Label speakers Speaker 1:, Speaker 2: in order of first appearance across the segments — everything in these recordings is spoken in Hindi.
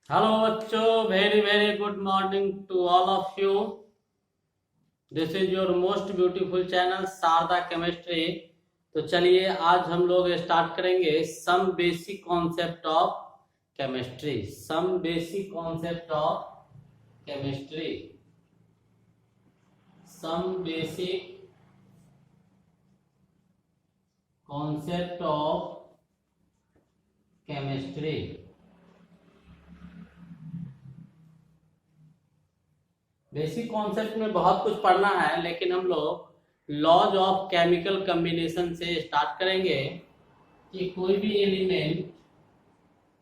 Speaker 1: हेलो बच्चों, very very good morning to all of you. This is your most beautiful channel Sharda chemistry. तो चलिए आज हम लोग स्टार्ट करेंगे some basic concept of chemistry. Some basic concept of chemistry. Some basic concept of chemistry. Basic concept में बहुत कुछ पढ़ना है, लेकिन हम लोग लॉज ऑफ केमिकल कॉम्बिनेशन से स्टार्ट करेंगे कि कोई भी element,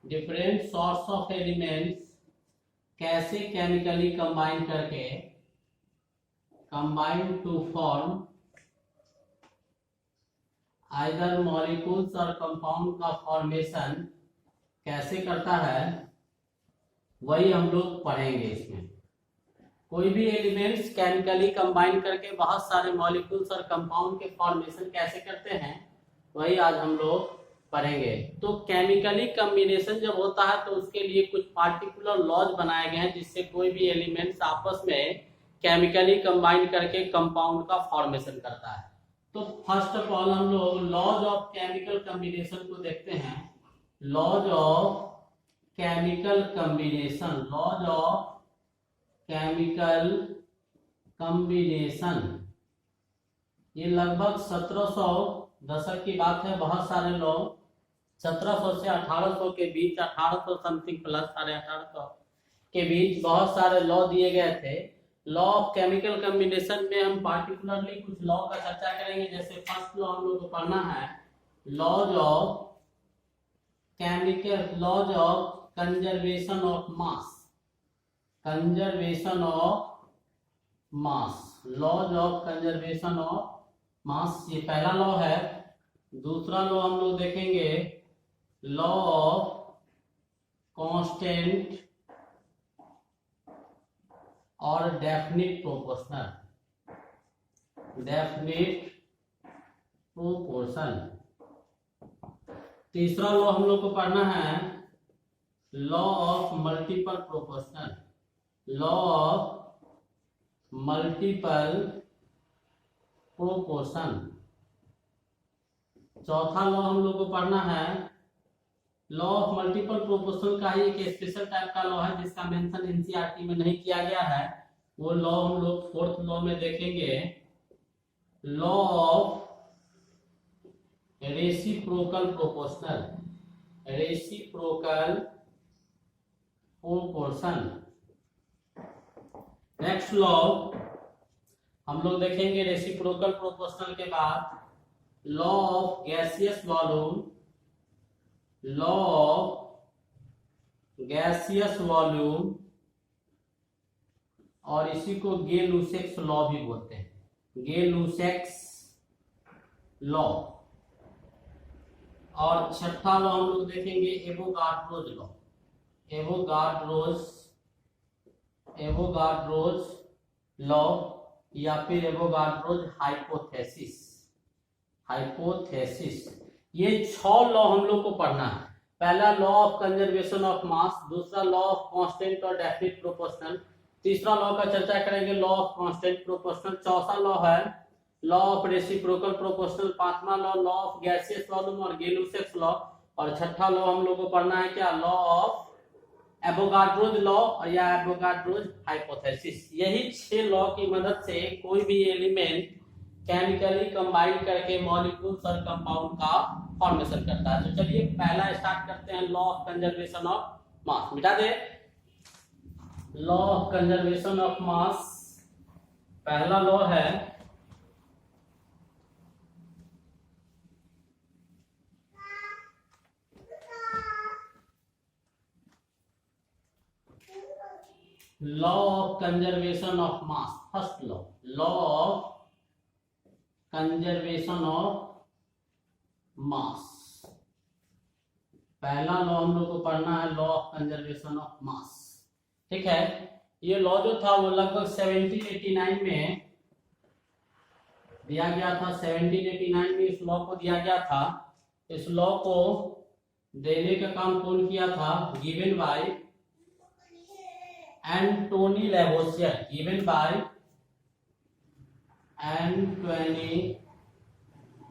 Speaker 1: different sorts of elements कैसे केमिकली कंबाइन करके combine to form either molecules और कंपाउंड का फॉर्मेशन कैसे करता है, वही हम लोग पढ़ेंगे। इसमें कोई भी एलिमेंट्स केमिकली कंबाइन करके बहुत सारे मॉलिक्यूल्स और कंपाउंड के फॉर्मेशन कैसे करते हैं, वही आज हम लोग पढ़ेंगे। तो केमिकली कॉम्बिनेशन जब होता है तो उसके लिए कुछ पार्टिकुलर लॉज बनाए गए हैं, जिससे कोई भी एलिमेंट्स आपस में केमिकली कंबाइन करके कंपाउंड का फॉर्मेशन करता है। तो फर्स्ट ऑफ ऑल हम लोग लॉज ऑफ केमिकल कॉम्बिनेशन को देखते हैं। Laws of chemical combination, laws of chemical combination, ये लगभग 1700 दशक की बात है। बहुत सारे लोग 1700 से 1800 के बीच, 1800 समथिंग प्लस 1850 के बीच बहुत सारे लॉ दिए गए थे। लॉ ऑफ केमिकल कॉम्बिनेशन में हम पार्टिकुलरली कुछ लॉ का चर्चा करेंगे। जैसे फर्स्ट लॉ हम लोग को पढ़ना है, laws of chemical, laws of conservation of mass, conservation of mass, laws of conservation of mass, ये पहला लॉ है। दूसरा लॉ हम लोग देखेंगे, लॉ ऑफ कांस्टेंट और डेफिनिट प्रोपोर्शनल, डेफिनिट प्रोपोर्शन। तीसरा लॉ हम लोग को पढ़ना है, law of multiple proportional, law of multiple proportion. चौथा लॉ हम लोग को पढ़ना है, लॉ ऑफ मल्टीपल प्रोपोर्शन का ही एक स्पेशल टाइप का लॉ है जिसका मेंशन एनसीईआरटी में नहीं किया गया है। वो लॉ हम लोग फोर्थ लॉ में देखेंगे, law of reciprocal proportional, reciprocal proportion. Next law हम लोग देखेंगे रेसिप्रोकल प्रोपोर्शनल के बाद, law of gaseous volume, law of gaseous volume, और इसी को गे-लुसेक्स लॉ भी बोलते हैं, गे-लुसेक्स लॉ। और छठा लॉ हम लोग देखेंगे एवोगाड्रोज लॉ, एवोगाड्रोज लॉ या फिर एवोगाड्रोज हाइपोथेसिस, हाइपोथेसिस। ये 6 लॉ हम लोग को पढ़ना है। पहला लॉ ऑफ कंजर्वेशन ऑफ मास, दूसरा लॉ ऑफ कांस्टेंट और डेफिनिट प्रोपोर्शनल, तीसरा लॉ का चर्चा करेंगे लॉ ऑफ कांस्टेंट प्रोपोर्शनल, चौथा लॉ है लॉ ऑफ रेसिप्रोकल प्रोपोर्शनल, पांचवा लॉ ऑफ गैसियस वॉल्यूम और गे-लुसेक्स लॉ, और छठा लॉ हम लोग को पढ़ना है क्या, लॉ ऑफ एवोगाड्रोज लॉ या एवोगाड्रोज हाइपोथेसिस। यही 6 लॉ की मदद से कोई भी एलिमेंट केमिकली कंबाइन करके मॉलिक्यूल्स और कंपाउंड का फॉर्मेशन करता है। तो चलिए पहला स्टार्ट करते हैं, law of conservation of mass. मिटा दे, law of conservation of mass. पहला लॉ है law of conservation of mass. First law, law of conservation of mass. पहला लॉ हम लोग को पढ़ना है, लॉ ऑफ कंजर्वेशन ऑफ मास। ठीक है, ये लॉ जो था वो लगभग 1789 में दिया गया था। 1789 में इस लॉ को दिया गया था। इस लॉ को देने का काम कौन किया था, given by Antoine Lavoisier, given by Antoine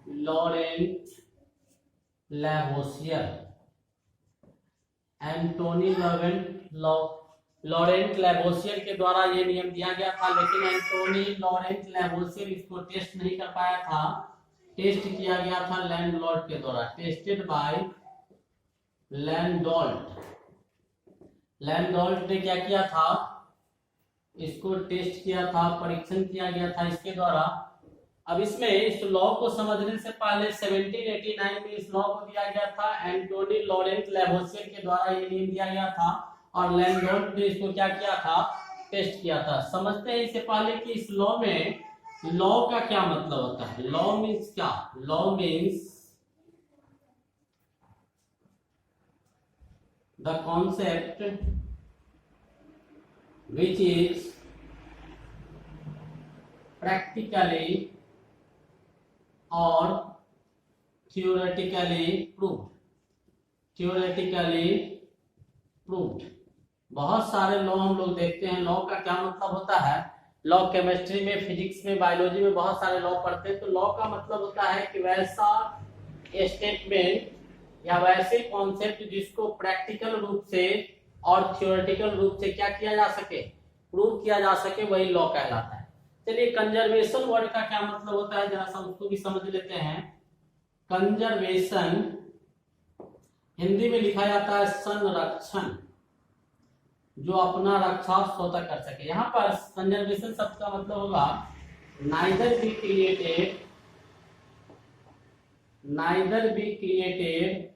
Speaker 1: Laurent Lavoisier. Antoine Laurent Lavoisier के द्वारा ये नियम दिया गया था, लेकिन एंटोनी लॉरेंट लेवोसियर इसको टेस्ट नहीं कर पाया था। टेस्ट किया गया था लैंडोल्ट के द्वारा, टेस्टेड बाय लैंडोल्ट। लैंडोल्ट ने क्या किया था, इसको टेस्ट किया था, परीक्षण किया गया था इसके द्वारा। अब इसमें इस लॉ को समझने से पहले 1789 में इस लॉ को दिया गया था, एंटोनी लॉरेंट लेवोसियर के द्वारा ये नियम दिया गया था और लैंडोल्ट ने इसको क्या किया था, टेस्ट किया था। समझते हैं इससे पहले कि इस लॉ में, लॉ का क्या मतलब होता है। लॉ मीन्स क्या, law means the concept which is practically or theoretically proved। theoretically proved। बहुत सारे लॉ हम लोग देखते हैं। लॉ का क्या मतलब होता है, लॉ केमिस्ट्री में, फिजिक्स में, बायोलॉजी में बहुत सारे लॉ पढ़ते हैं। तो लॉ का मतलब होता है कि वैसा स्टेटमेंट या वैसे कॉन्सेप्ट जिसको प्रैक्टिकल रूप से और थियोरेटिकल रूप से क्या किया जा सके, प्रूव किया जा सके, वही लॉ कहलाता है। चलिए कंजर्वेशन वर्ड का क्या मतलब होता है, जरा सा उसको भी समझ लेते हैं। कंजर्वेशन हिंदी में लिखा जाता है संरक्षण, जो अपना रक्षा स्वतः कर सके। यहाँ पर कंजर्वेशन शब्द का मतलब होगा neither be created, neither be created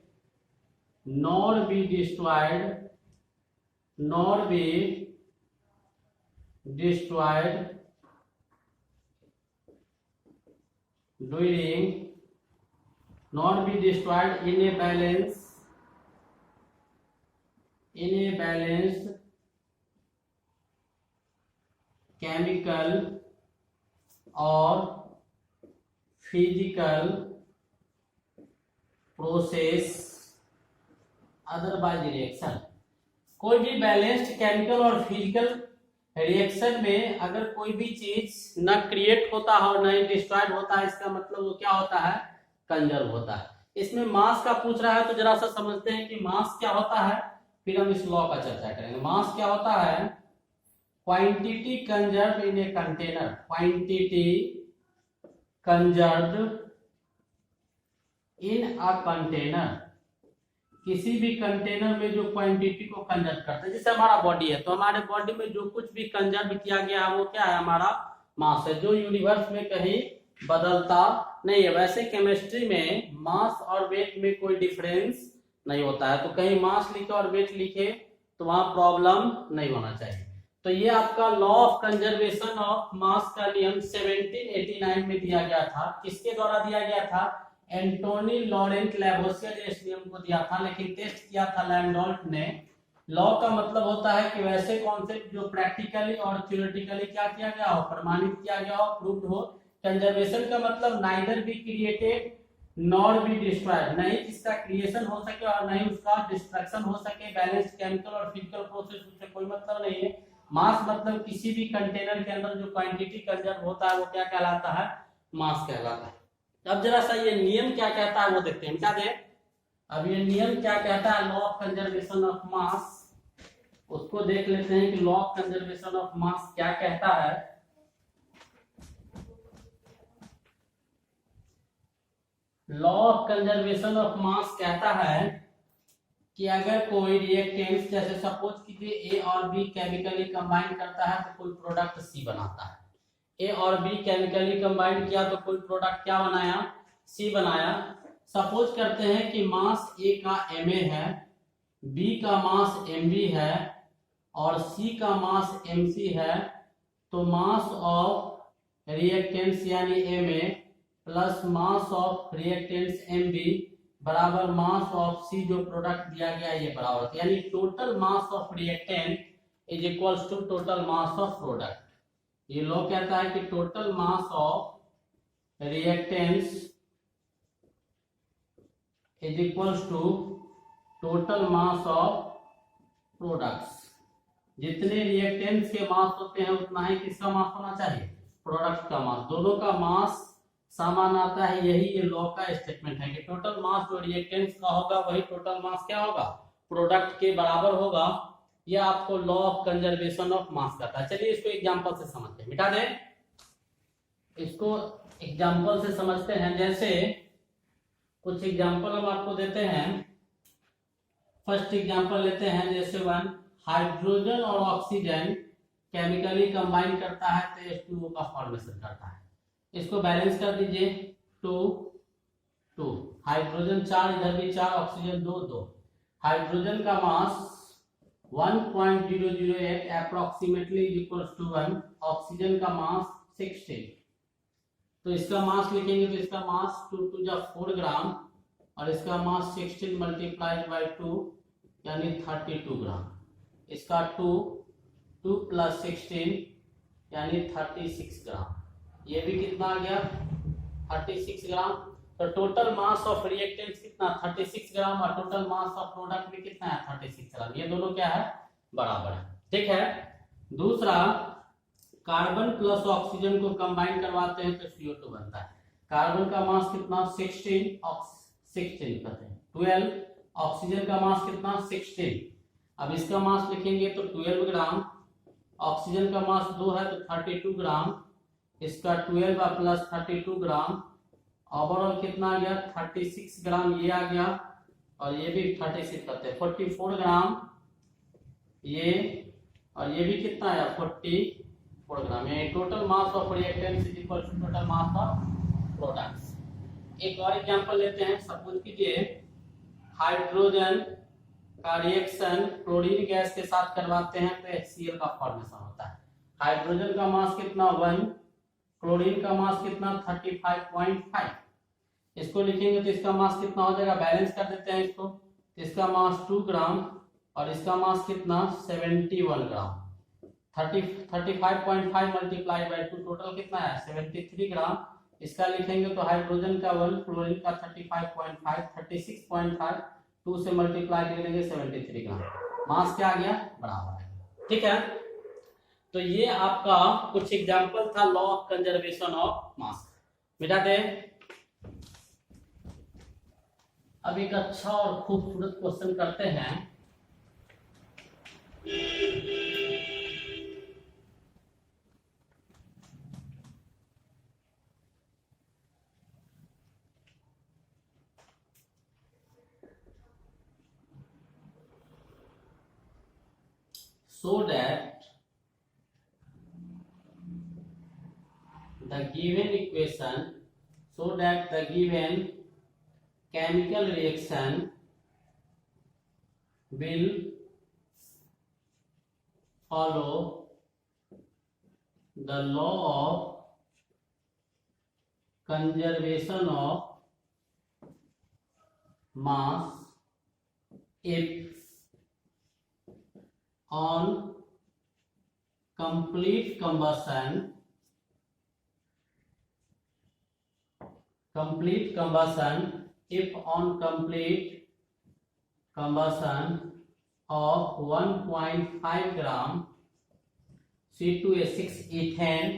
Speaker 1: nor be destroyed, nor be destroyed during, nor be destroyed in a balance, in a balanced chemical or physical process otherwise reaction. कोई भी बैलेंस्ड केमिकल और फिजिकल रिएक्शन में अगर कोई भी चीज न क्रिएट होता है और न ही डिस्ट्रॉयड होता है, इसका मतलब वो क्या होता है, कंजर्व होता है। इसमें मास का पूछ रहा है, तो जरा सा समझते हैं कि मास क्या होता है, फिर हम इस लॉ का चर्चा करेंगे। मास क्या होता है, quantity conserve in a container, quantity conserve in a container, किसी भी कंटेनर में जो क्वांटिटी को कंजर्व करते हैं। जैसे हमारा बॉडी है, तो हमारे बॉडी में जो कुछ भी कंजर्व किया गया है वो क्या है, हमारा मास है, जो यूनिवर्स में कहीं बदलता नहीं है। वैसे केमिस्ट्री में मास और वेट में कोई डिफरेंस नहीं होता है, तो कहीं मास लिखे और वेट लिखे तो वहां प्रॉब्लम नहीं होना चाहिए। तो ये आपका लॉ ऑफ कंजर्वेशन ऑफ मास का नियम 1789 में दिया गया था। किसके द्वारा दिया गया था, एंटोनी लॉरेंट लेवोसियर ने इस नियम को दिया था, लेकिन टेस्ट किया था लैंडोल्ट ने। लॉ का मतलब होता है कि वैसे कॉन्सेप्ट जो प्रैक्टिकली और थ्योरेटिकली क्या किया गया हो, प्रमाणित किया गया हो, प्रूव्ड हो। कंजर्वेशन का मतलब neither be created nor be destroyed, नहीं जिसका क्रिएशन हो सके और नहीं उसका डिस्ट्रक्शन हो सके। बैलेंस्ड केमिकल और फिजिकल प्रोसेस, उससे कोई मतलब नहीं है। मास मतलब किसी भी कंटेनर के अंदर जो क्वांटिटी कंजर्व होता है वो क्या कहलाता है, मास कहलाता है। अब जरा सा ये नियम क्या कहता है वो देखते हैं, क्या दें। अब ये नियम क्या कहता है, लॉ ऑफ कंजर्वेशन ऑफ मास, उसको देख लेते हैं कि लॉ ऑफ कंजर्वेशन ऑफ मास क्या कहता है। लॉ ऑफ कंजर्वेशन ऑफ मास कहता है कि अगर कोई रिएक्टेंट्स, जैसे सपोज कीजिए ए और बी केमिकली कंबाइन करता है तो कोई प्रोडक्ट सी बनाता है। ए और बी केमिकली कंबाइन किया तो कोई प्रोडक्ट क्या बनाया, सी बनाया। सपोज करते हैं कि मास ए का Ma है, बी का मास Mb है और सी का मास Mc है। तो मास ऑफ रिएक्टेंट्स यानी Ma plus mass of reactants Mb बराबर मास ऑफ सी, जो प्रोडक्ट दिया गया ये बराबर होता है। यानी total mass of reactant is equals to total mass of product. ये लॉ कहता है कि total mass of reactants is equals to total mass of products, जितने रिएक्टेंट्स के मास होते हैं उतना ही किसका मास होना चाहिए, प्रोडक्ट का मास। दोनों का मास समान आता है, यही ये लॉ का स्टेटमेंट है कि टोटल मास जो रिएक्टेंट्स का होगा वही टोटल मास क्या होगा, प्रोडक्ट के बराबर होगा। यह आपको लॉ ऑफ कंजर्वेशन ऑफ मास कहता है। चलिए इसको एग्जांपल से समझते हैं, मिटा दें इसको, एग्जांपल से समझते हैं। जैसे कुछ एग्जांपल हम आपको देते हैं। फर्स्ट एग्जांपल लेते हैं, जैसे वन, हाइड्रोजन और ऑक्सीजन केमिकली कंबाइन करता है तो H2O का फॉर्मेशन करता है। इसको बैलेंस कर दीजिए, 2 2, हाइड्रोजन 4, इधर भी 4, ऑक्सीजन 2 2। हाइड्रोजन का मास 1.008 अप्रोक्सीमेटली इक्वल्स टू 1, ऑक्सीजन का मास 16। तो इसका मास लिखेंगे तो इसका मास 2 2 जा 4 ग्राम और इसका मास 16 मल्टीप्लाइड बाय 2 यानी 32 ग्राम। इसका 2 2 प्लस 16 यानी 36 ग्राम। ये भी कितना आ गया, 36 ग्राम। तो टोटल मास ऑफ रिएक्टेंट्स कितना, 36 ग्राम, और टोटल मास ऑफ प्रोडक्ट भी कितना है, 36 ग्राम। ये दोनों क्या है, बराबर है। ठीक है। दूसरा, कार्बन प्लस ऑक्सीजन को कंबाइन करवाते हैं तो CO2 बनता है। कार्बन का मास कितना, 16 कहते हैं, 12, ऑक्सीजन का मास कितना, 16। अब इसका मास लिखेंगे तो 12 ग्राम, ऑक्सीजन का मास 2 है तो 32 ग्राम, इसका 12 प्लस 32 ग्राम, ओवरऑल कितना आ गया, 36 ग्राम ये आ गया, और ये भी 36 करते हैं, 44 ग्राम ये, और ये भी कितना आया, 44 ग्राम। ये total mass of reactants is equal to total mass of products. एक और एग्जांपल लेते हैं। सपोज कीजिए हाइड्रोजन का रिएक्शन क्लोरीन गैस के साथ करवाते हैं तो HCl का फॉर्मेशन होता है। हाइड्रोजन का मास कितना, 1, क्लोरीन का मास कितना, 35.5। इसको लिखेंगे तो इसका मास कितना हो जाएगा, बैलेंस कर देते हैं इसको। इसका मास 2 ग्राम और इसका मास कितना, 71 ग्राम। 35.5 मल्टीप्लाई बाय 2 टोटल कितना है, 73 ग्राम। इसका लिखेंगे तो हाइड्रोजन का 1, क्लोरीन का 35.5, 36.5, 2 से मल्टीप्लाई करेंगे 73 ग्राम। मास क्या आ गया, बराबर है। ठीक है। तो ये आपका कुछ एग्जांपल था law of conservation of mass. मिटा दे। अब एक अच्छा और खूबसूरत क्वेश्चन करते हैं। so that the given chemical reaction will follow the law of conservation of mass if on complete combustion if on complete combustion of 1.5 gram C2H6 ethane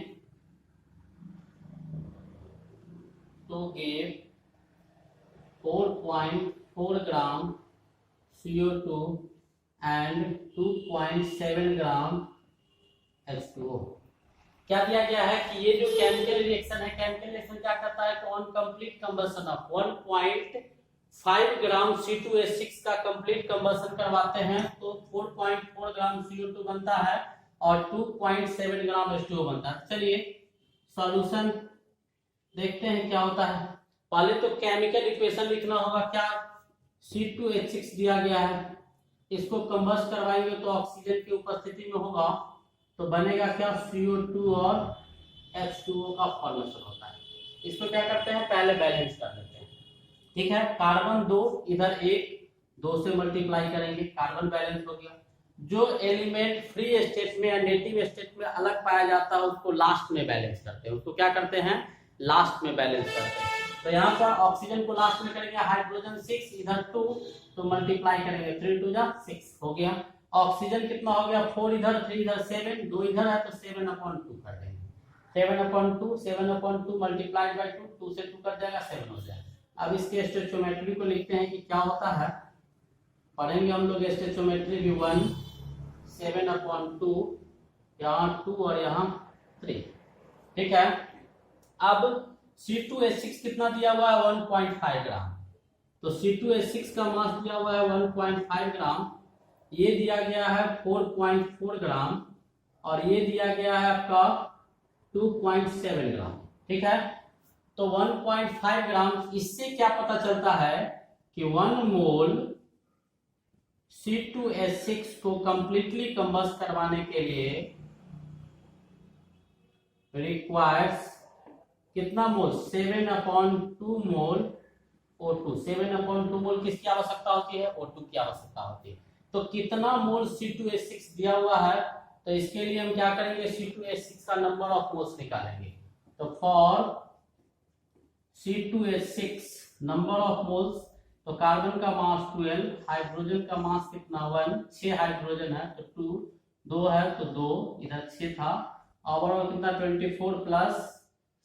Speaker 1: to give 4.4 gram CO2 and 2.7 gram H2O। क्या दिया गया है कि ये जो केमिकल रिएक्शन है, केमिकल रिएक्शन क्या करता है, on complete combustion of 1.5 gram C2H6 का कंप्लीट कंबशन करवाते हैं तो 4.4 ग्राम CO2 बनता है और 2.7 ग्राम H2O बनता है। चलिए सॉल्यूशन देखते हैं क्या होता है। पहले तो केमिकल इक्वेशन लिखना होगा। क्या, C2H6 दिया गया है, इसको कंबस्ट करवाएंगे तो ऑक्सीजन की उपस्थिति में होगा तो बनेगा क्या, CO2 और H2O का फॉर्मेशन होता है। इसको क्या करते हैं, पहले बैलेंस कर देते हैं। ठीक है। कार्बन 2, इधर 1, 2 से मल्टीप्लाई करेंगे, कार्बन बैलेंस हो गया। जो एलिमेंट फ्री स्टेट में या नेटिव स्टेट में अलग पाया जाता है उसको लास्ट में बैलेंस करते हैं। उसको क्या करते हैं, लास्ट में बैलेंस करते हैं। तो यहाँ पर ऑक्सीजन को लास्ट में करेंगे, हाइड्रोजन 6, इधर 2, तो मल्टीप्लाई करेंगे 3 2 जा 6 हो गया। ऑक्सीजन कितना हो गया 4 इधर 3 इधर 7, 2 इधर है तो 7/2 कर देंगे। 7/2 मल्टीप्लाइड बाई 2, 2 से 2 कर जाएगा 7 हो जाएगा। अब इसके स्टोइचियोमेट्री को लिखते हैं कि क्या होता है, पढ़ेंगे हम लोग स्टोइचियोमेट्री भी 1 7/2, यहाँ 2 और यहाँ 3, ठीक है। अब C2H6 कितना दिया हुआ है 1.5 ग्राम, तो C2H6 का मास दिया हुआ है 1.5 ग्राम, ये दिया गया है 4.4 ग्राम और ये दिया गया है आपका 2.7 ग्राम, ठीक है। तो 1.5 ग्राम, इससे क्या पता चलता है कि 1 मोल C2H6 को कंप्लीटली कंबस्ट करवाने के लिए रिक्वायर्स कितना मोल 7/2 मोल O2। 7/2 मोल किसकी आवश्यकता होती है, O2 की आवश्यकता होती है। तो कितना मोल C2H6 दिया हुआ है, तो इसके लिए हम क्या करेंगे, C2H6 का नंबर ऑफ मोल्स निकालेंगे। तो for C2H6 number of moles, तो कार्बन का मास 12, हाइड्रोजन का मास कितना 1, 6 हाइड्रोजन है तो 2, 2 है तो 2, इधर 6 था, ओवरऑल कितना 24 प्लस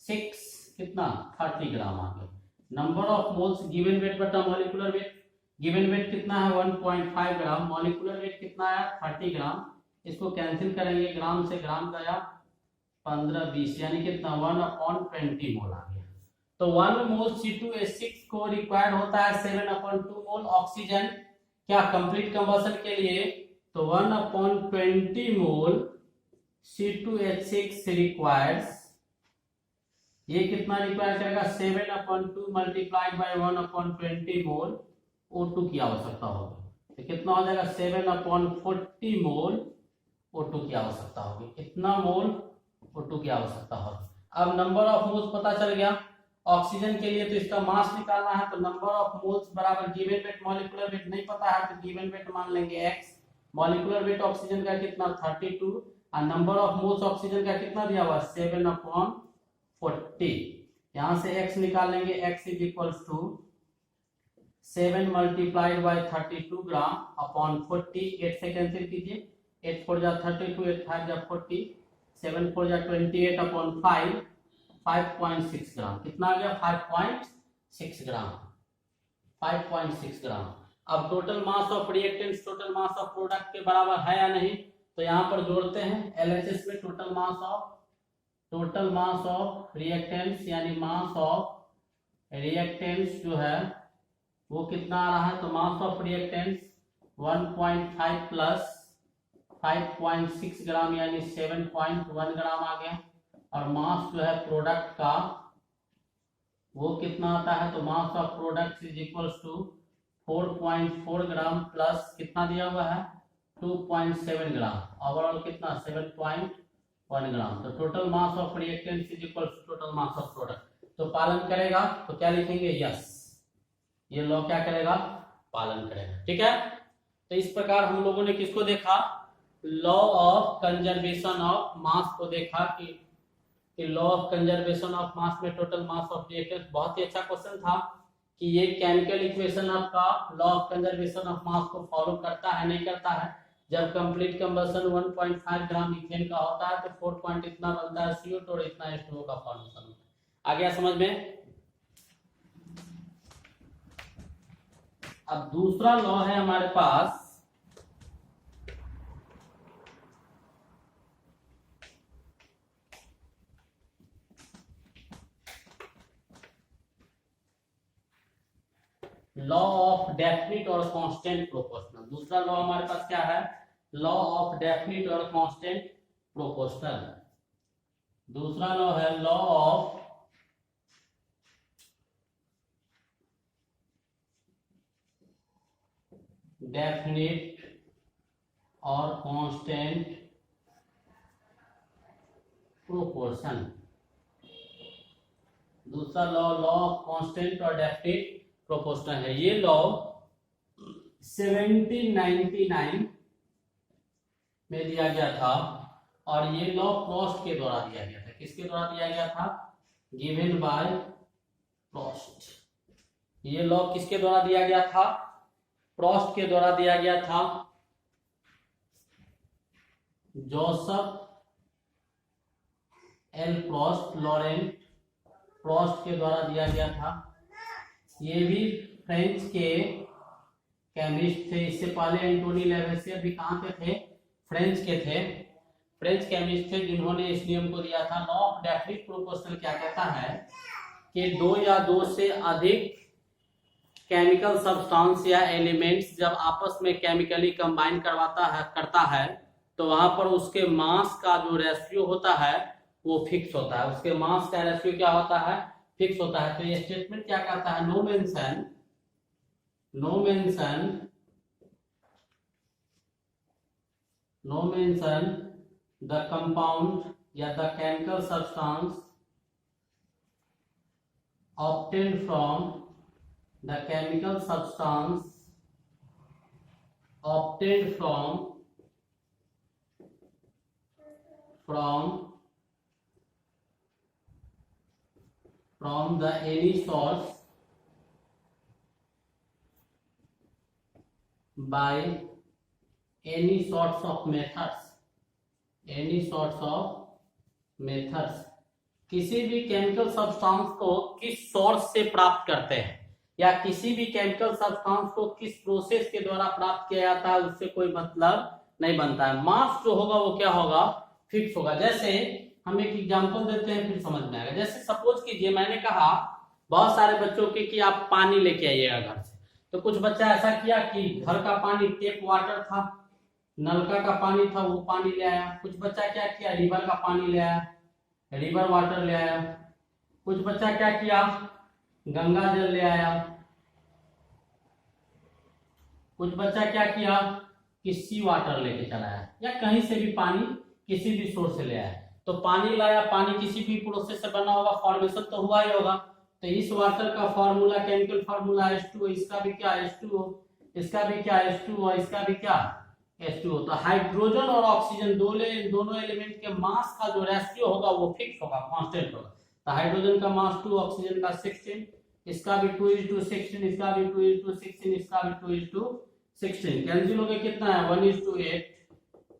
Speaker 1: 6 कितना 30 ग्राम आ गया। Number of moles given weight बटा मॉलिक्यूलर वेट, गिवन वेट कितना है 1.5 ग्राम, मॉलिक्यूलर वेट कितना है 30 ग्राम, इसको कैंसिल करेंगे, ग्राम से ग्राम गया 15 20 यानी कितना 1/20 मोल आ गया। तो 1 मोल C2H6 को रिक्वायर्ड होता है 7/2 मोल ऑक्सीजन, क्या कंप्लीट कंबशन के लिए, तो 1/20 मोल C2H6 रिक्वायर्स, ये कितना रिक्वायर करेगा 7/2 मल्टीप्लाइड बाय 1/20 मोल O2 की आवश्यकता होगी, तो कितना हो जाएगा 7/40 मोल O2 की आवश्यकता होगी। कितना मोल O2 की आवश्यकता होगी। अब नंबर ऑफ मोल्स पता चल गया। ऑक्सीजन के लिए तो इसका मास निकालना है, तो नंबर ऑफ मोल्स बराबर गिवन वेट, मॉलिक्यूलर वेट नहीं पता है तो गिवन वेट मान लेंगे x, मॉलिक्यूलर वेट ऑक्सीजन का कितना 32 और नंबर ऑफ मोल्स ऑक्सीजन का कितना दिया हुआ 7/40, यहां से x निकाल लेंगे, x is equals to 7 multiplied by 32 gram upon 40, 8 से कैंसिल कीजिए, 8 4 जा 32, 8 5 जा 40, 7 4 जा 28 अपॉन 5, 5.6 ग्राम, कितना आ गया 5.6 ग्राम, 5.6 ग्राम। अब total mass of reactants total mass of product के बराबर है या नहीं, तो यहाँ पर जोड़ते हैं LHS में टोटल मास ऑफ रिएक्टेंट्स यानी मास ऑफ रिएक्टेंट्स जो है वो कितना आ रहा है, तो मास ऑफ रिएक्टेंट्स 1.5 प्लस 5.6 ग्राम यानी 7.1 ग्राम आ गया, और मास जो है प्रोडक्ट का वो कितना आता है, तो mass of product is equals to 4.4 gram plus कितना दिया हुआ है 2.7 ग्राम, ओवरऑल कितना 7.1 ग्राम। तो total mass of reactants is equals to total mass of product. तो पालन करेगा तो क्या लिखेंगे, यस, ये लॉ क्या करेगा, पालन करेगा, ठीक है। तो इस प्रकार हम लोगों ने किसको देखा, लॉ ऑफ कंजर्वेशन ऑफ मास को देखा कि लॉ ऑफ कंजर्वेशन ऑफ मास में टोटल मास ऑफ रिएक्टेंट, बहुत ही अच्छा क्वेश्चन था कि ये केमिकल इक्वेशन आपका लॉ ऑफ कंजर्वेशन ऑफ मास को फॉलो करता है नहीं करता है। जब कंप्लीट कंबशन 1.5 ग्राम इथेन का होता है तो 4 पॉइंट इतना बनता है CO2 और इतना H2O का फॉर्मेशन होता है। आ गया समझ में। अब दूसरा लॉ है हमारे पास लॉ ऑफ डेफिनिट और कांस्टेंट प्रोपोर्शनल। दूसरा लॉ हमारे पास क्या है, लॉ ऑफ डेफिनिट और कांस्टेंट प्रोपोर्शनल। दूसरा लॉ है लॉ ऑफ डेफिनिट और कांस्टेंट प्रोपोर्शन। दूसरा लॉ लॉ ऑफ कांस्टेंट और डेफिनिट प्रोपोर्शनल है। ये लॉ 1799 में दिया गया था और ये लॉ प्रोस्ट के द्वारा दिया गया था। किसके द्वारा दिया गया था, गिवन बाय प्रोस्ट। ये लॉ किसके द्वारा दिया गया था, प्रोस्ट के द्वारा दिया गया था। जोसेफ एल प्रोस्ट, लॉरेंट प्रोस्ट के द्वारा दिया गया था। ये भी फ्रेंच के केमिस्ट थे। इससे पहले एंटोनी लेवेसियर भी कहाँ के थे? फ्रेंच के थे, फ्रेंच केमिस्ट थे जिन्होंने इस नियम को दिया था। लॉ ऑफ डेफिनिट प्रोपोर्शनल क्या कहता है कि दो या दो से अधिक केमिकल सब्सटेंस या एलिमेंट्स जब आपस में केमिकली कंबाइन करता है तो वहां पर उसके मास का जो रेशियो होता है वो फिक्स होता है। उसके मास का रेशियो क्या होता है? फिक्स होता है। तो ये स्टेटमेंट क्या कहता है? नो मेंशन द कंपाउंड या the chemical substance obtained from the chemical substance obtained from the any source by any sorts of methods किसी भी केमिकल सब्सटेंस को किस सोर्स से प्राप्त करते हैं या किसी भी केमिकल सब्सटेंस को किस प्रोसेस के द्वारा प्राप्त किया जाता है उससे कोई मतलब नहीं बनता है। मास जो होगा वो क्या होगा? फिक्स होगा। जैसे हम एक एग्जांपल देते हैं फिर समझ में आएगा। जैसे सपोज कीजिए मैंने कहा बहुत सारे बच्चों के कि आप पानी लेके आइएगा घर से, तो कुछ बच्चा ऐसा किया कि घर का पानी टेप वाटर था, नलका का पानी था वो पानी ले आया। कुछ बच्चा क्या किया? रिवर का पानी ले आया, रिवर वाटर ले आया। कुछ बच्चा क्या किया? गंगा जल ले आया। कुछ बच्चा क्या किया कि सी वाटर लेके चला आया या कहीं से भी पानी किसी भी सोर्स से ले आया। तो पानी लाया, पानी किसी भी प्रोसेस से बना होगा, फॉर्मेशन तो हुआ ही होगा। तो इस वाटर का फॉर्मूला, केमिकल फॉर्मूला H2O, इसका भी क्या H2O, इसका भी क्या H2O, इसका भी क्या H2O। तो हाइड्रोजन और ऑक्सीजन दोनों एलिमेंट के मास का जो रेशियो होगा वो फिक्स होगा, कांस्टेंट होगा। तो हाइड्रोजन का मास 2, ऑक्सीजन का 16, इसका भी 2:16, इसका भी 2:16, इसका भी 2:16। कैंसिल हो गया, कितना है? 1:8,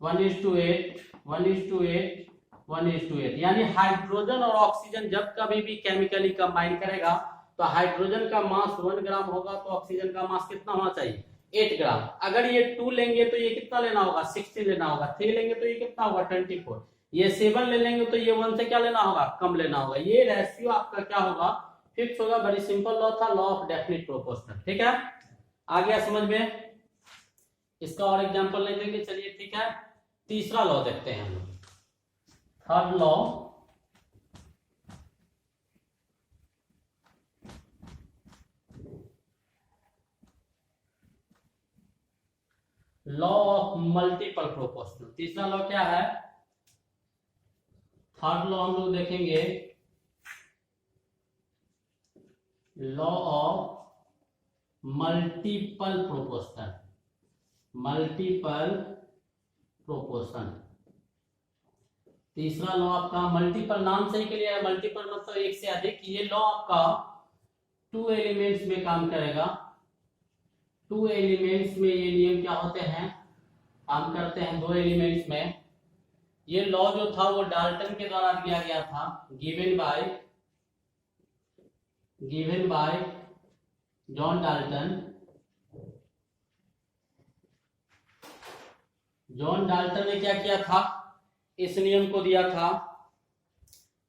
Speaker 1: 1:8, 1:8, 1:8। यानी हाइड्रोजन और ऑक्सीजन जब कभी भी केमिकली कंबाइन करेगा तो हाइड्रोजन का मास 1 ग्राम होगा तो ऑक्सीजन का मास कितना होना चाहिए? 8 ग्राम। अगर ये 2 लेंगे तो ये कितना लेना होगा? 16 लेना होगा। 3 लेंगे तो ये कितना होगा? 24। ये 7 ले लेंगे तो ये 1 से क्या लेना होगा? कम लेना होगा। ये रेशियो आपका क्या होगा? फिक्स होगा। बड़ी सिंपल लॉ था, लॉ ऑफ डेफिनिट प्रोपोर्शनल। ठीक है, आ गया समझ में? इसका और एग्जांपल नहीं देंगे, चलिए ठीक है। तीसरा लॉ देखते हैं हम लोग। Third law of multiple proportional. तीसरा लॉ क्या है? थर्ड लॉ हम लोग देखेंगे लॉ ऑफ मल्टीपल प्रोपोर्शनल। तीसरा लॉ आपका मल्टीपल, नाम से ही क्लियर है, मल्टीपल मतलब एक से अधिक। ये लॉ आपका 2 एलिमेंट्स में काम करेगा। 2 एलिमेंट्स में ये नियम क्या होते हैं? काम करते हैं 2 एलिमेंट्स में। ये लॉ जो था वो डाल्टन के द्वारा दिया गया था, given bye John Dalton. John Dalton ने क्या किया था? इस नियम को दिया था।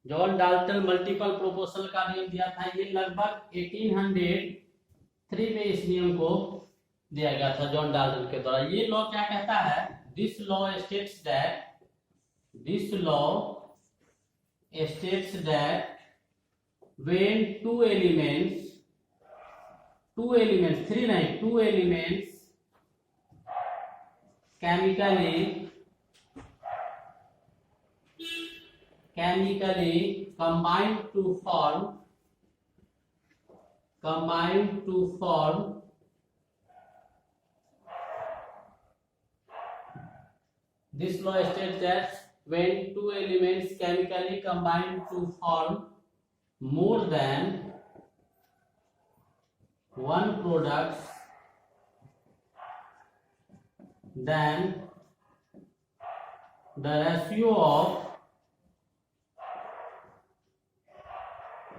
Speaker 1: जॉन डाल्टन मल्टीपल प्रोपोर्शनल का नियम दिया था। ये लगभग 1803 में इस नियम को दिया गया था जॉन डाल्टन के द्वारा। ये लॉ क्या कहता है? This law states that when two elements, 3 नहीं, 2 elements chemically combine to form this law states that when 2 elements chemically combine to form more than one product, then the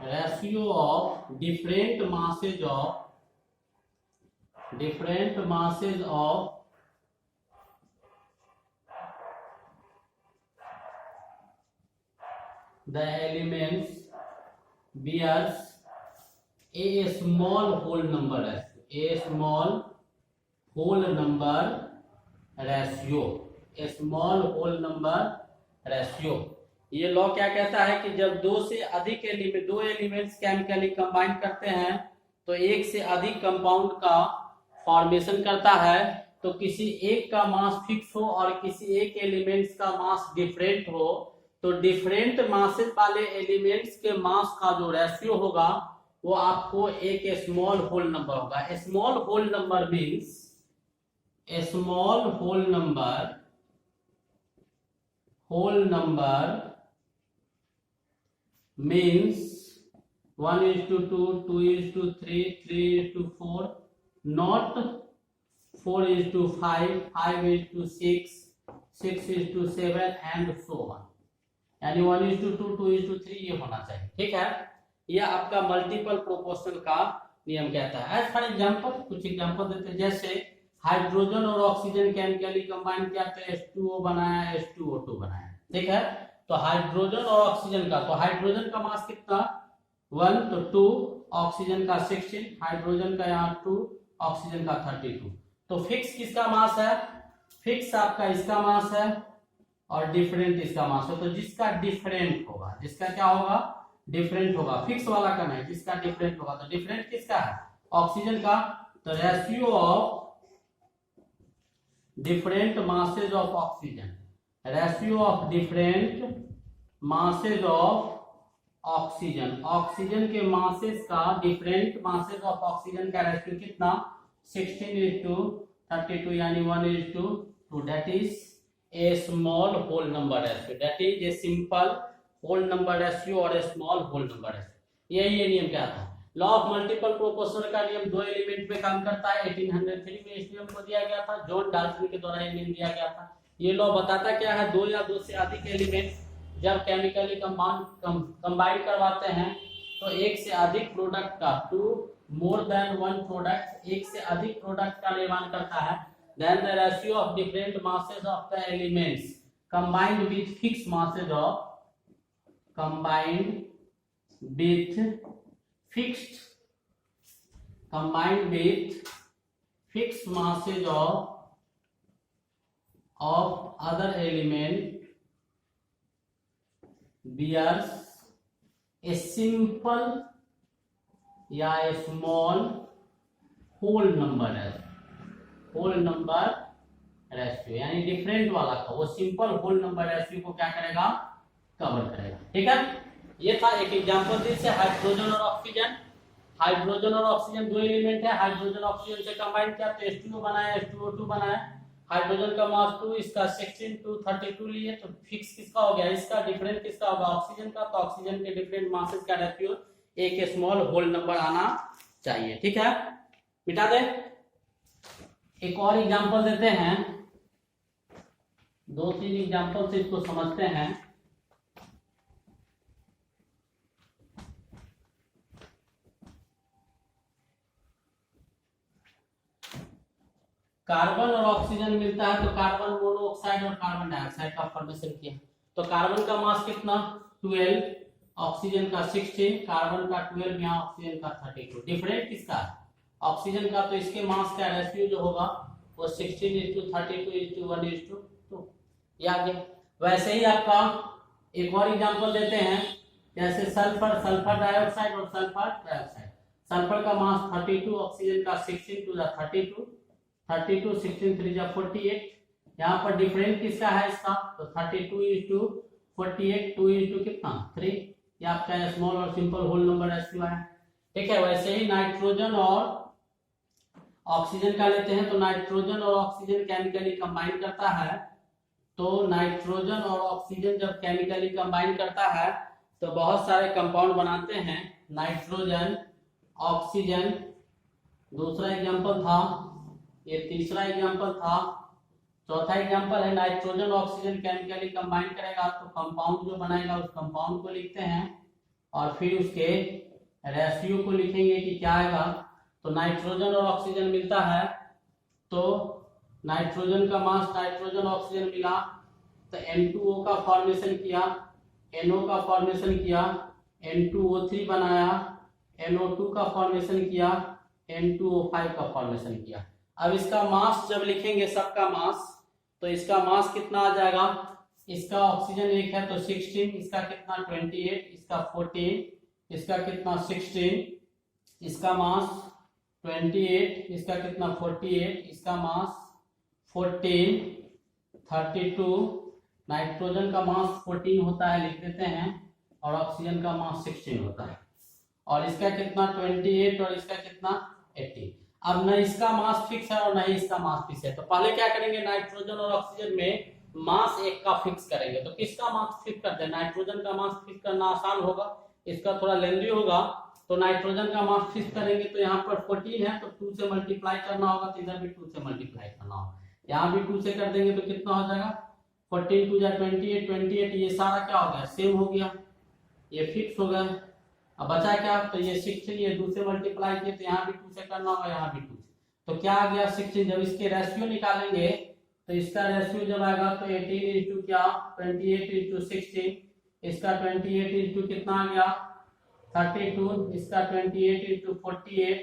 Speaker 1: ratio of different masses of the elements bears a small whole number ratio, a small whole number ratio, a small whole number ratio। ये लॉ क्या कहता है कि जब दो से अधिक एलिमेंट, दो एलिमेंट्स केमिकली कंबाइन करते हैं तो एक से अधिक कंपाउंड का फॉर्मेशन करता है, तो किसी एक का मास फिक्स हो और किसी एक एलिमेंट्स का मास डिफरेंट हो, तो डिफरेंट मासेस वाले एलिमेंट्स के मास का जो रेशियो होगा वो आपको एक स्मॉल होल नंबर होगा। Small whole number means, small whole number means 1:2, 2:3, 3:4, not 4:5, 5:6, 6:7 and so on, यानी 1:2, 2:3 ये होना चाहिए। ठीक है, यह आपका मल्टीपल प्रोपोर्शनल का नियम कहता है। एज फॉर एग्जांपल, कुछ एग्जांपल देते हैं, जैसे हाइड्रोजन और ऑक्सीजन केमिकली कंबाइन किया तो H2O बनाया, H2O2 बनाया। ठीक है, तो हाइड्रोजन और ऑक्सीजन का, तो हाइड्रोजन का मास कितना 1, तो 2, ऑक्सीजन का 16, हाइड्रोजन का यहाँ 2, ऑक्सीजन का 32। तो फिक्स किसका मास है, फिक्स आपका इसका मास है और डिफरेंट इसका मास है। तो जिसका डिफरेंट होगा, जिसका क्या होगा, डिफरेंट होगा, फिक्स वाला का नहीं, जिसका डिफरेंट होगा। तो डिफरेंट किसका है, ऑक्सीजन का। तो ratio of different masses of oxygen, ratio of different masses of oxygen, oxygen के मासेज का डिफरेंट मासेज ऑफ ऑक्सीजन का रेशियो कितना 16:32, यानी 1:2, that is a small whole number ratio, that is a simple whole number ratio और a small whole number ratio. यही ये नियम क्या था, लॉ ऑफ मल्टीपल प्रोपोर्शनल का नियम दो एलिमेंट पे काम करता है। 1803 में इस नियम को दिया गया था, जॉन डाल्टन के द्वारा ये नियम दिया गया था। ये लॉ बताता क्या है, दो या दो से अधिक एलिमेंट जब केमिकली कंबाइन करवाते हैं तो एक से अधिक प्रोडक्ट का, two more than one product, एक से अधिक प्रोडक्ट का निर्माण करता है। Then the ratio of different masses of the elements combined with fix masses of, combined with fixed masses of other element bears a simple या a small whole number ratio, यानी डिफरेंट वाला का वो सिंपल होल नंबर रेशियो को क्या करेगा, कवर करेगा। ठीक है, ये था एक एग्जांपल जैसे हाइड्रोजन और ऑक्सीजन। हाइड्रोजन और ऑक्सीजन दो एलिमेंट है, हाइड्रोजन ऑक्सीजन से कंबाइन किया तो H2O बनाया, H2O2 बनाया। हाइड्रोजन का मास 2, इसका 16 to 32 लिए, तो फिक्स किसका हो गया, इसका डिफरेंट किसका होगा, ऑक्सीजन का। तो ऑक्सीजन के डिफरेंट मासेस का रेशियो एक स्मॉल होल नंबर आना चाहिए। ठीक है, मिटा दे। एक और एग्जांपल देते हैं, 2-3 एग्जांपल से इसको समझते हैं। कार्बन और ऑक्सीजन मिलता है तो कार्बन मोनोऑक्साइड और कार्बन डाइऑक्साइड का फॉर्मेशन किया। तो कार्बन का मास कितना 12, ऑक्सीजन का 16, कार्बन का 12, यहाँ ऑक्सीजन का 32। डिफरेंट किसका, ऑक्सीजन का। तो इसके मास का रेशियो जो होगा वो 16:32:1:2 ये आ गया। वैसे ही आपका एक और एग्जांपल देते हैं, जैसे सल्फर डाइऑक्साइड और सल्फर डाइऑक्साइड। सल्फर का मास 32, ऑक्सीजन का 16 to 32, 32 16 3 जा 48। यहाँ पर डिफरेंट किसका है इसका, तो 32:48, 2 कितना 3। ये आपका स्मॉल और सिंपल होल नंबर रेशियो है। ठीक है, वैसे ही नाइट्रोजन और ऑक्सीजन का लेते हैं। तो नाइट्रोजन और ऑक्सीजन केमिकली कंबाइन करता है, तो नाइट्रोजन और ऑक्सीजन जब केमिकली कंबाइन करता है तो बहुत सारे कंपाउंड बनाते हैं। नाइट्रोजन, ऑक्सीजन दूसरा एग्जांपल था, ये तीसरा एग्जांपल था, चौथा एग्जांपल है नाइट्रोजन ऑक्सीजन केमिकली कंबाइन करेगा तो कंपाउंड जो बनाएगा उस कंपाउंड को लिखते हैं और फिर उसके रेशियो को लिखेंगे कि क्या आएगा। तो नाइट्रोजन और ऑक्सीजन मिलता है तो नाइट्रोजन का मास, नाइट्रोजन ऑक्सीजन मिला तो N2O का फॉर्मेशन किया, NO का फॉर्मेशन किया, N2O3 बनाया, NO2 का फॉर्मेशन किया, N2O5 का फॉर्मेशन किया। अब इसका मास जब लिखेंगे सबका मास तो इसका मास कितना आ जाएगा, इसका ऑक्सीजन एक है तो 16, इसका कितना 28, इसका 14, इसका कितना 16, इसका मास 28, इसका कितना 48, इसका मास 14, 32, नाइट्रोजन का मास 14 होता है लिख देते हैं और ऑक्सीजन का मास 16 होता है और इसका कितना 28 और इसका कितना 18। अब न इसका मास फिक्स है और न ही इसका मास फिक्स है तो पहले क्या करेंगे, नाइट्रोजन और ऑक्सीजन में मास एक का फिक्स करेंगे। तो किसका मास फिक्स करते हैं, नाइट्रोजन का मास फिक्स करना आसान होगा, इसका थोड़ा लेंदी होगा। तो नाइट्रोजन का मास फिक्स करेंगे तो यहाँ पर 14 है तो 2 से मल्टीप्लाई करना होगा, तो इधर भी 2 से मल्टीप्लाई करना होगा, यहाँ भी 2 से कर देंगे तो कितना हो जाएगा 14 2 जा 28, 28 ये सारा क्या हो गया सेम हो गया, ये फिक्स हो गया। अब बचा क्या, तो ये 16 ये 2 से मल्टीप्लाई किए तो यहाँ भी 2 से करना होगा, यहाँ भी 2 से, तो क्या आ गया 16। जब इसके रेशियो निकालेंगे तो इसका रेशियो जब आएगा तो 18 इंटू क्या 28 इंटू 16, इसका 28 इंटू कितना आ गया 32, इसका 28 इंटू 48,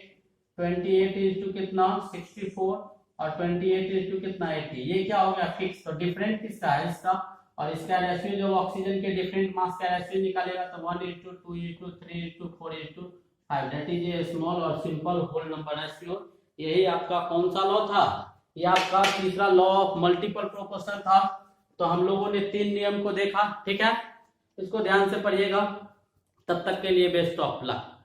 Speaker 1: 28 इंटू कितना 64 और 28 इंटू कितना 80, ये क्या हो गया फिक्स। तो डिफरेंट किसका है, इसका, और इसका रेशियो जब ऑक्सीजन के डिफरेंट मास का रेशियो निकालेगा तो 1:2:3:4:5 दैट इज ए स्मॉल और सिंपल होल नंबर रेशियो। यही आपका कौन सा लॉ था, ये आपका तीसरा लॉ ऑफ मल्टीपल प्रोपोर्शन था। तो हम लोगों ने 3 नियम को देखा, ठीक है, इसको ध्यान से पढ़िएगा। तब तक के लिए बेस्ट ऑफ लक।